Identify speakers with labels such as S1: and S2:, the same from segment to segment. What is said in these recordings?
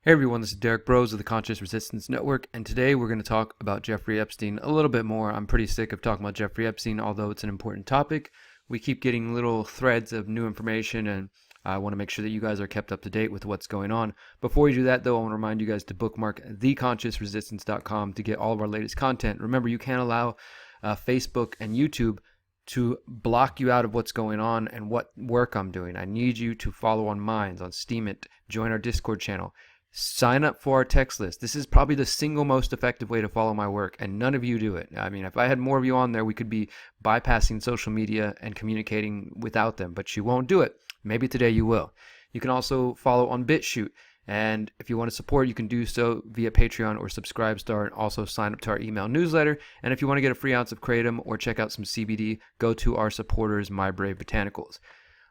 S1: Hey everyone, this is Derek Bros of the Conscious Resistance Network, and today we're going to talk about Jeffrey Epstein a little bit more. I'm pretty sick of talking about Jeffrey Epstein, although it's an important topic. We keep getting little threads of new information, and I want to make sure that you guys are kept up to date with what's going on. Before we do that, though, I want to remind you guys to bookmark theconsciousresistance.com to get all of our latest content. Remember, you can't allow Facebook and YouTube to block you out of what's going on and what work I'm doing. I need you to follow on Minds, on Steemit, join our Discord channel. Sign up for our text list. This is probably the single most effective way to follow my work, and none of you do it. I mean, if I had more of you on there, we could be bypassing social media and communicating without them, but you won't do it. Maybe today you will. You can also follow on BitChute, and if you want to support, you can do so via Patreon or Subscribestar, and also sign up to our email newsletter. And if you want to get a free ounce of Kratom or check out some CBD, go to our supporters, My Brave Botanicals.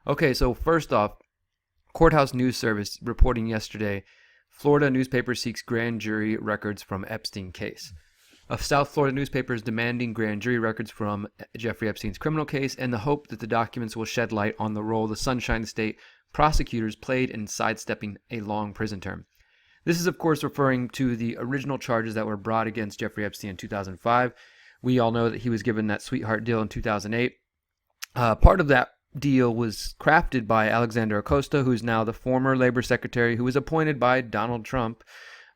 S1: Okay, so first off, Courthouse News Service reporting yesterday, Florida newspaper seeks grand jury records from Epstein case. A South Florida newspaper is demanding grand jury records from Jeffrey Epstein's criminal case in the hope that the documents will shed light on the role the Sunshine State prosecutors played in sidestepping a long prison term. This is, of course, referring to the original charges that were brought against Jeffrey Epstein in 2005. We all know that he was given that sweetheart deal in 2008. Part of that deal was crafted by Alexander Acosta, who's now the former labor secretary who was appointed by Donald Trump.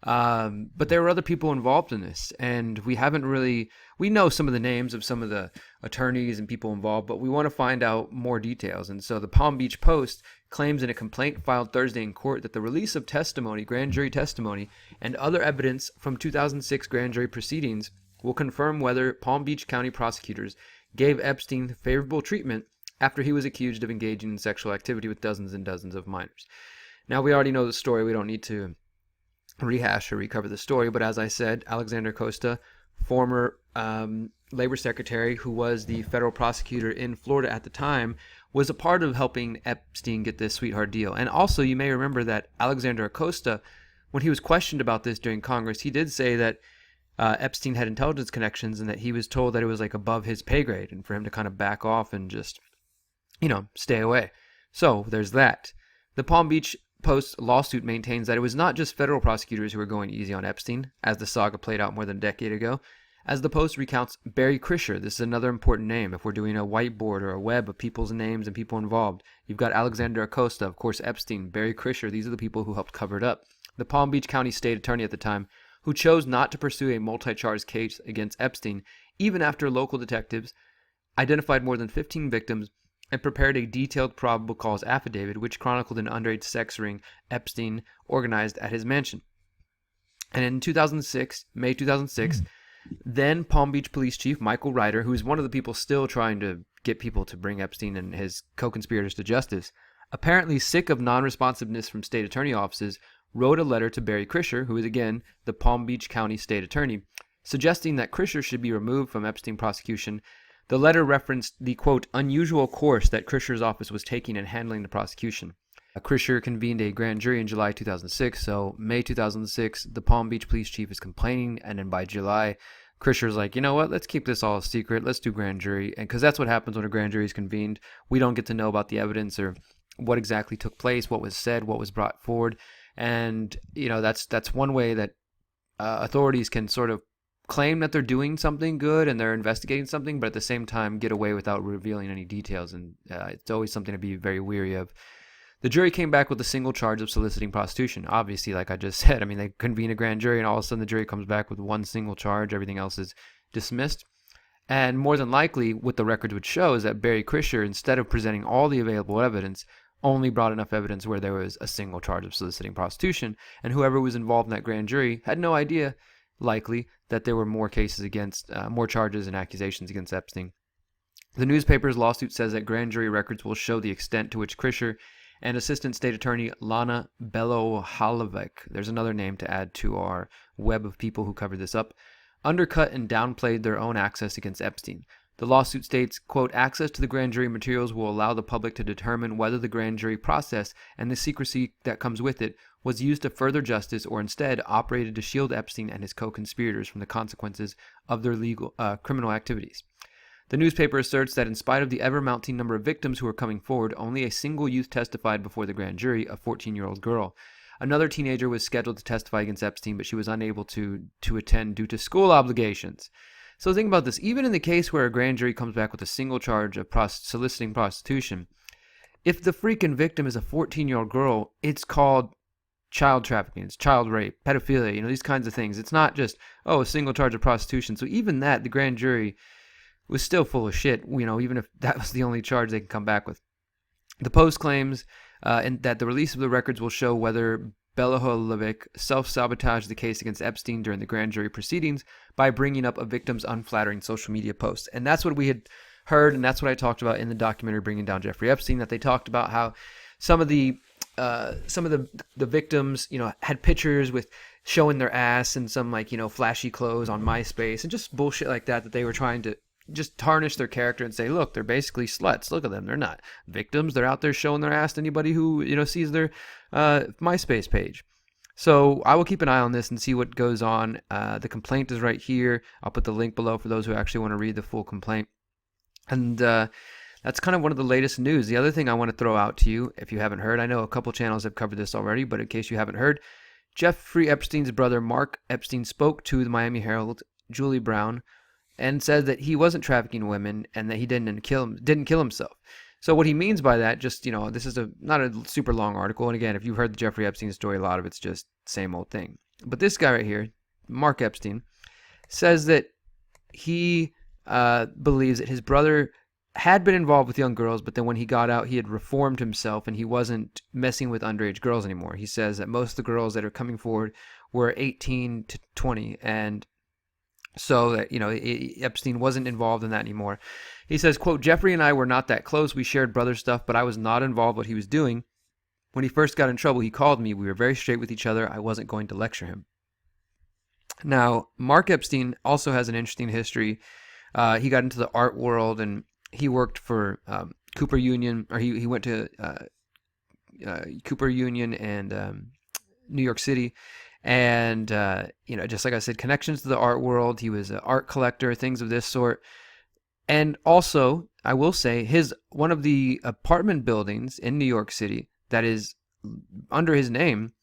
S1: But there were other people involved in this, and we know some of the names of some of the attorneys and people involved, but we want to find out more details. And so the Palm Beach Post claims in a complaint filed Thursday in court that the release of testimony, grand jury testimony, and other evidence from 2006 grand jury proceedings will confirm whether Palm Beach County prosecutors gave Epstein favorable treatment after he was accused of engaging in sexual activity with dozens and dozens of minors. Now, we already know the story. We don't need to rehash or recover the story. But as I said, Alexander Acosta, former labor secretary who was the federal prosecutor in Florida at the time, was a part of helping Epstein get this sweetheart deal. And also, you may remember that Alexander Acosta, when he was questioned about this during Congress, he did say that Epstein had intelligence connections and that he was told that it was like above his pay grade and for him to kind of back off and just stay away. So there's that. The Palm Beach Post lawsuit maintains that it was not just federal prosecutors who were going easy on Epstein, as the saga played out more than a decade ago. As the Post recounts, Barry Krischer, this is another important name. If we're doing a whiteboard or a web of people's names and people involved, you've got Alexander Acosta, of course Epstein, Barry Krischer. These are the people who helped cover it up. The Palm Beach County State Attorney at the time, who chose not to pursue a multi-charge case against Epstein, even after local detectives identified more than 15 victims and prepared a detailed probable cause affidavit which chronicled an underage sex ring Epstein organized at his mansion. And in May 2006, then Palm Beach Police Chief Michael Ryder, who is one of the people still trying to get people to bring Epstein and his co-conspirators to justice, apparently sick of non-responsiveness from state attorney offices, wrote a letter to Barry Krischer, who is again the Palm Beach County State Attorney, suggesting that Krischer should be removed from Epstein prosecution. The letter referenced the, quote, unusual course that Krischer's office was taking in handling the prosecution. Krischer convened a grand jury in July 2006, so May 2006, the Palm Beach police chief is complaining, and then by July, Krischer's like, you know what, let's keep this all a secret, let's do grand jury, and because that's what happens when a grand jury is convened. We don't get to know about the evidence or what exactly took place, what was said, what was brought forward, and, that's one way that authorities can sort of claim that they're doing something good and they're investigating something, but at the same time get away without revealing any details, and it's always something to be very weary of. The jury came back with a single charge of soliciting prostitution. Obviously, like I just said, they convene a grand jury and all of a sudden the jury comes back with one single charge, everything else is dismissed. And more than likely, what the records would show is that Barry Krischer, instead of presenting all the available evidence, only brought enough evidence where there was a single charge of soliciting prostitution, and whoever was involved in that grand jury had no idea, likely, that there were more charges and accusations against Epstein. The newspaper's lawsuit says that grand jury records will show the extent to which Krischer and Assistant State Attorney Lana Belohalovic, there's another name to add to our web of people who covered this up, undercut and downplayed their own access against Epstein. The lawsuit states, quote, access to the grand jury materials will allow the public to determine whether the grand jury process and the secrecy that comes with it was used to further justice or instead operated to shield Epstein and his co-conspirators from the consequences of their criminal activities. The newspaper asserts that in spite of the ever-mounting number of victims who are coming forward, only a single youth testified before the grand jury, a 14-year-old girl. Another teenager was scheduled to testify against Epstein, but she was unable to attend due to school obligations. So think about this. Even in the case where a grand jury comes back with a single charge of soliciting prostitution, if the freaking victim is a 14-year-old girl, it's called child trafficking, it's child rape, pedophilia, these kinds of things. It's not just, a single charge of prostitution. So even that, the grand jury was still full of shit, even if that was the only charge they can come back with. The Post claims and that the release of the records will show whether Belahovic self-sabotaged the case against Epstein during the grand jury proceedings by bringing up a victim's unflattering social media posts. And that's what we had heard, and that's what I talked about in the documentary Bringing Down Jeffrey Epstein, that they talked about how some of the victims, had pictures with showing their ass and some flashy clothes on MySpace and just bullshit like that they were trying to just tarnish their character and say, look, they're basically sluts. Look at them. They're not victims. They're out there showing their ass to anybody who, sees their MySpace page. So I will keep an eye on this and see what goes on. The complaint is right here. I'll put the link below for those who actually want to read the full complaint. And that's kind of one of the latest news. The other thing I want to throw out to you, if you haven't heard, I know a couple channels have covered this already, but in case you haven't heard, Jeffrey Epstein's brother, Mark Epstein, spoke to the Miami Herald, Julie Brown, and said that he wasn't trafficking women and that he didn't kill himself. So what he means by that, just, this is not a super long article. And again, if you've heard the Jeffrey Epstein story, a lot of it's just same old thing. But this guy right here, Mark Epstein, says that he believes that his brother had been involved with young girls, but then when he got out, he had reformed himself and he wasn't messing with underage girls anymore. He says that most of the girls that are coming forward were 18 to 20, and so that, Epstein wasn't involved in that anymore. He says, quote, Jeffrey and I were not that close. We shared brother stuff, but I was not involved what he was doing. When he first got in trouble, he called me. We were very straight with each other. I wasn't going to lecture him. Now, Mark Epstein also has an interesting history. He got into the art world and he worked for Cooper Union, or he went to Cooper Union and New York City. And, just like I said, connections to the art world. He was an art collector, things of this sort. And also, I will say, one of the apartment buildings in New York City that is under his name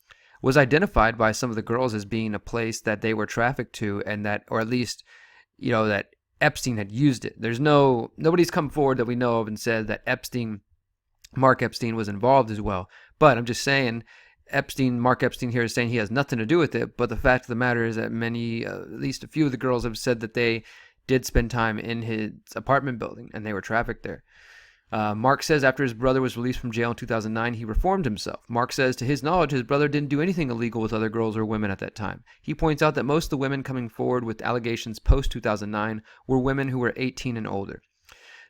S1: was identified by some of the girls as being a place that they were trafficked to, and that, or at least, that Epstein had used it. Nobody's come forward that we know of and said that Mark Epstein was involved as well. But I'm just saying, Mark Epstein here is saying he has nothing to do with it, but the fact of the matter is that at least a few of the girls have said that they did spend time in his apartment building and they were trafficked there. Mark says after his brother was released from jail in 2009, he reformed himself. Mark says to his knowledge, his brother didn't do anything illegal with other girls or women at that time. He points out that most of the women coming forward with allegations post-2009 were women who were 18 and older.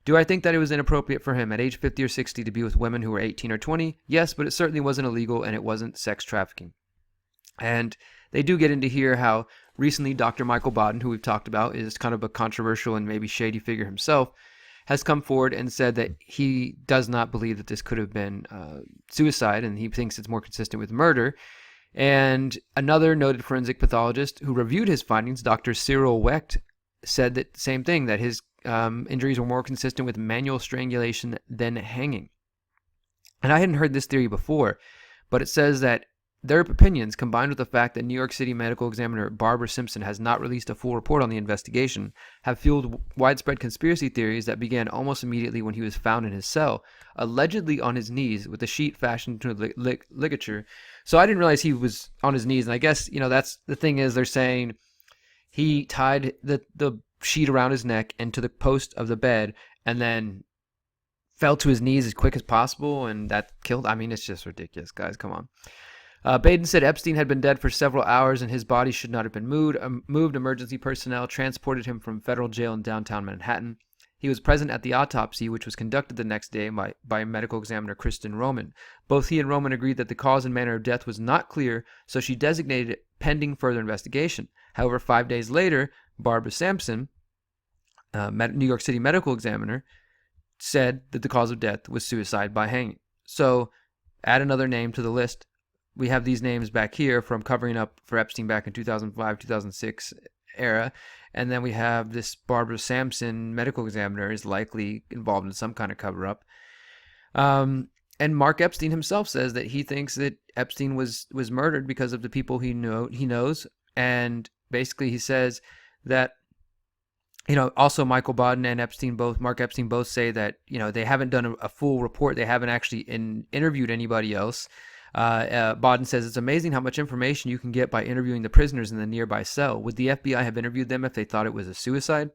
S1: Do I think that it was inappropriate for him at age 50 or 60 to be with women who were 18 or 20? Yes, but it certainly wasn't illegal and it wasn't sex trafficking. And they do get into here how recently Dr. Michael Baden, who we've talked about, is kind of a controversial and maybe shady figure himself, has come forward and said that he does not believe that this could have been suicide, and he thinks it's more consistent with murder. And another noted forensic pathologist who reviewed his findings, Dr. Cyril Wecht, said that same thing, that his injuries were more consistent with manual strangulation than hanging. And I hadn't heard this theory before, but it says that their opinions, combined with the fact that New York City medical examiner Barbara Simpson has not released a full report on the investigation, have fueled widespread conspiracy theories that began almost immediately when he was found in his cell, allegedly on his knees with a sheet fashioned into a ligature. So I didn't realize he was on his knees, and I guess, that's the thing is they're saying he tied the sheet around his neck and to the post of the bed and then fell to his knees as quick as possible, and that killed. I mean, it's just ridiculous, guys. Come on. Baden said Epstein had been dead for several hours and his body should not have been moved. Emergency personnel transported him from federal jail in downtown Manhattan. He was present at the autopsy, which was conducted the next day by medical examiner Kristen Roman. Both he and Roman agreed that the cause and manner of death was not clear, so she designated it pending further investigation. However, 5 days later, Barbara Sampson, New York City medical examiner, said that the cause of death was suicide by hanging. So, add another name to the list. We have these names back here from covering up for Epstein back in 2005, 2006 era. And then we have this Barbara Sampson medical examiner is likely involved in some kind of cover-up. And Mark Epstein himself says that he thinks that Epstein was murdered because of the people he knows. And basically he says that, also Michael Baden and Mark Epstein both say that, they haven't done a full report. They haven't actually interviewed anybody else. Baden says it's amazing how much information you can get by interviewing the prisoners in the nearby cell. Would the FBI have interviewed them if they thought it was a suicide?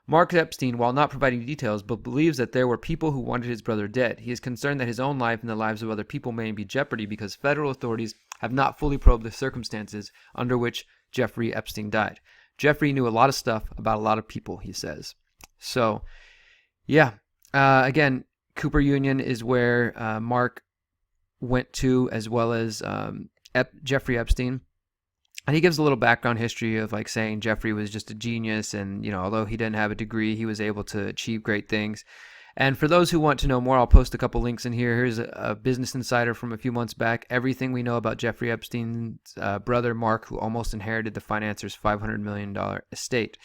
S1: Mark Epstein, while not providing details, believes that there were people who wanted his brother dead. He is concerned that his own life and the lives of other people may be in jeopardy because federal authorities have not fully probed the circumstances under which Jeffrey Epstein died. Jeffrey knew a lot of stuff about a lot of people, he says. So, yeah. Again, Cooper Union is where Mark went to, as well as Jeffrey Epstein. And he gives a little background history of saying Jeffrey was just a genius, and although he didn't have a degree, he was able to achieve great things. And for those who want to know more, I'll post a couple links in here. Here's a Business Insider from a few months back. Everything we know about Jeffrey Epstein's brother Mark, who almost inherited the financier's $500 million estate.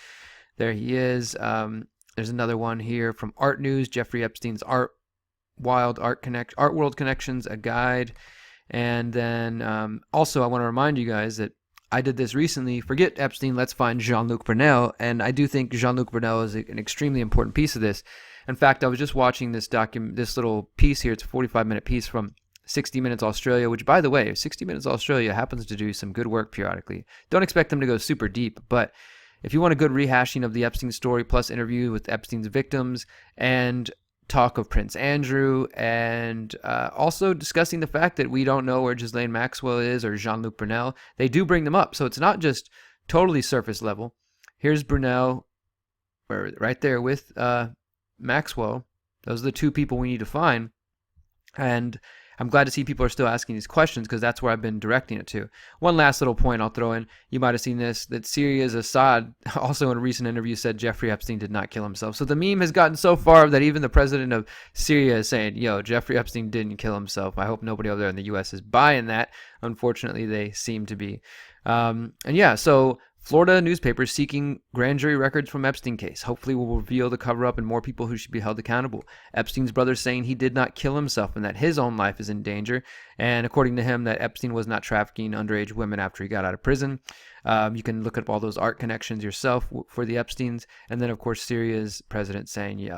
S1: There he is. There's another one here from Art News. Jeffrey Epstein's Art World Connections, a guide. And then also I want to remind you guys that I did this recently. Forget Epstein, let's find Jean-Luc Brunel. And I do think Jean-Luc Brunel is an extremely important piece of this. In fact, I was just watching this little piece here. It's a 45-minute piece from 60 Minutes Australia, which, by the way, 60 Minutes Australia happens to do some good work periodically. Don't expect them to go super deep, but if you want a good rehashing of the Epstein story, plus interview with Epstein's victims and talk of Prince Andrew, and also discussing the fact that we don't know where Ghislaine Maxwell is or Jean-Luc Brunel. They do bring them up, so it's not just totally surface level. Here's Brunel right there with Maxwell. Those are the two people we need to find, and I'm glad to see people are still asking these questions because that's where I've been directing it to. One last little point I'll throw in. You might have seen this, that Syria's Assad also in a recent interview said Jeffrey Epstein did not kill himself. So the meme has gotten so far that even the president of Syria is saying, Jeffrey Epstein didn't kill himself. I hope nobody over there in the U.S. is buying that. Unfortunately, they seem to be. So Florida newspapers seeking grand jury records from Epstein case. Hopefully will reveal the cover-up and more people who should be held accountable. Epstein's brother saying he did not kill himself and that his own life is in danger. And according to him, that Epstein was not trafficking underage women after he got out of prison. You can look up all those art connections yourself for the Epsteins. And then, of course, Syria's president saying,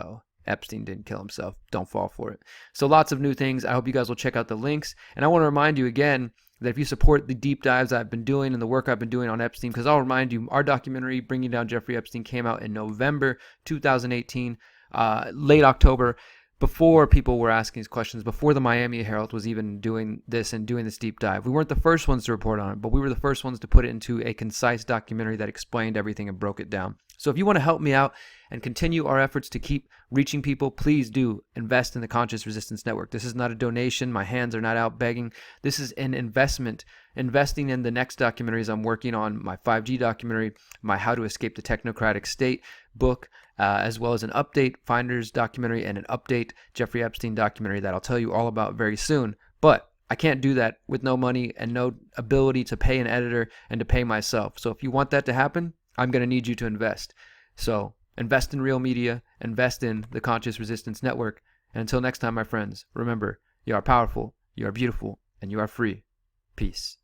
S1: Epstein didn't kill himself. Don't fall for it. So lots of new things. I hope you guys will check out the links. And I want to remind you again, that if you support the deep dives I've been doing and the work I've been doing on Epstein, because I'll remind you, our documentary, Bringing Down Jeffrey Epstein, came out in November 2018, late October, before people were asking these questions, before the Miami Herald was even doing this deep dive. We weren't the first ones to report on it, but we were the first ones to put it into a concise documentary that explained everything and broke it down. So if you want to help me out and continue our efforts to keep reaching people, please do invest in the Conscious Resistance Network. This is not a donation. My hands are not out begging. This is an investment, investing in the next documentaries I'm working on, my 5G documentary, my How to Escape the Technocratic State book, as well as an update Finders documentary and an update Jeffrey Epstein documentary that I'll tell you all about very soon. But I can't do that with no money and no ability to pay an editor and to pay myself. So if you want that to happen, I'm going to need you to invest. So invest in real media, invest in the Conscious Resistance Network. And until next time, my friends, remember, you are powerful, you are beautiful, and you are free. Peace.